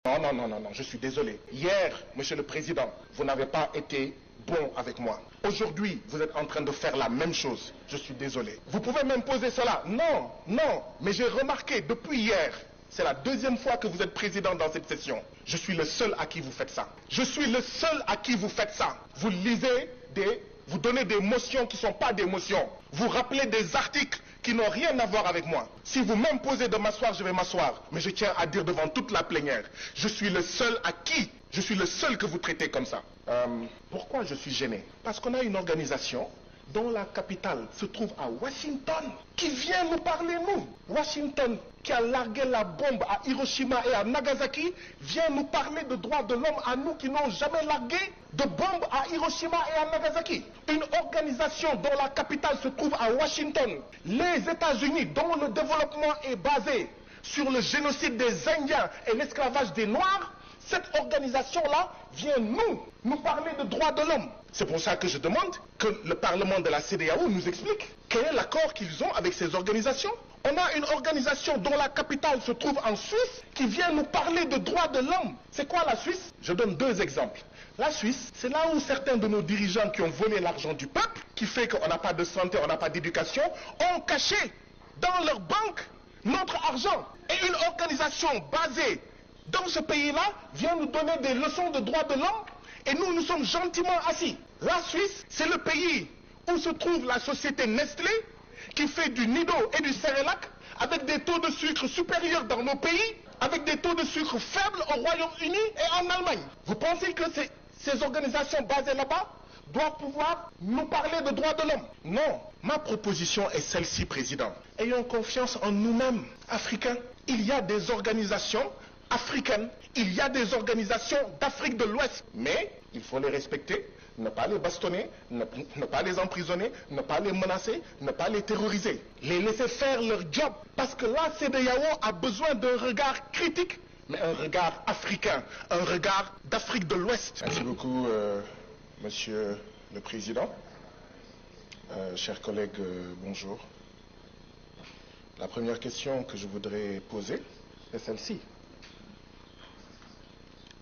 Non, non, non, non, non, je suis désolé. Hier, Monsieur le Président, vous n'avez pas été bon avec moi. Aujourd'hui, vous êtes en train de faire la même chose. Je suis désolé. Vous pouvez m'imposer cela? Non, non. Mais j'ai remarqué depuis hier, c'est la deuxième fois que vous êtes président dans cette session. Je suis le seul à qui vous faites ça. Je suis le seul à qui vous faites ça. Vous lisez vous donnez des motions qui ne sont pas des motions. Vous rappelez des articles qui n'ont rien à voir avec moi. Si vous m'imposez de m'asseoir, je vais m'asseoir. Mais je tiens à dire devant toute la plénière, je suis le seul je suis le seul que vous traitez comme ça. Pourquoi je suis gêné? Parce qu'on a une organisation dont la capitale se trouve à Washington, qui vient nous parler, nous. Washington, qui a largué la bombe à Hiroshima et à Nagasaki, vient nous parler de droits de l'homme à nous qui n'ont jamais largué de bombe à Hiroshima et à Nagasaki. Une organisation dont la capitale se trouve à Washington. Les États-Unis, dont le développement est basé sur le génocide des Indiens et l'esclavage des Noirs, cette organisation-là vient nous parler de droits de l'homme. C'est pour ça que je demande que le Parlement de la CEDEAO nous explique quel est l'accord qu'ils ont avec ces organisations. On a une organisation dont la capitale se trouve en Suisse qui vient nous parler de droits de l'homme. C'est quoi la Suisse? Je donne deux exemples. La Suisse, c'est là où certains de nos dirigeants qui ont volé l'argent du peuple, qui fait qu'on n'a pas de santé, on n'a pas d'éducation, ont caché dans leur banque notre argent. Et une organisation basée dans ce pays-là vient nous donner des leçons de droits de l'homme et nous sommes gentiment assis. La Suisse, c'est le pays où se trouve la société Nestlé qui fait du Nido et du Cerelac avec des taux de sucre supérieurs dans nos pays, avec des taux de sucre faibles au Royaume-Uni et en Allemagne. Vous pensez que ces organisations basées là-bas doivent pouvoir nous parler de droits de l'homme? Non. Ma proposition est celle-ci, Président. Ayons confiance en nous-mêmes, Africains. Il y a des organisations africaines, il y a des organisations d'Afrique de l'Ouest, mais il faut les respecter, ne pas les bastonner, ne pas les emprisonner, ne pas les menacer, ne pas les terroriser, les laisser faire leur job, parce que la CEDEAO a besoin d'un regard critique, mais un regard africain, un regard d'Afrique de l'Ouest. Merci beaucoup, Monsieur le Président. Chers collègues, bonjour. La première question que je voudrais poser est celle-ci.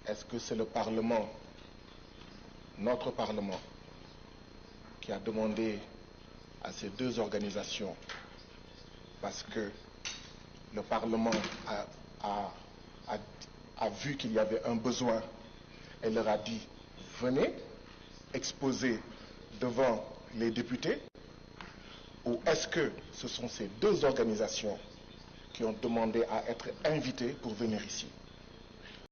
Est-ce que c'est le Parlement, notre Parlement, qui a demandé à ces deux organisations, parce que le Parlement a vu qu'il y avait un besoin et leur a dit « Venez exposer devant les députés » ou est-ce que ce sont ces deux organisations qui ont demandé à être invitées pour venir ici?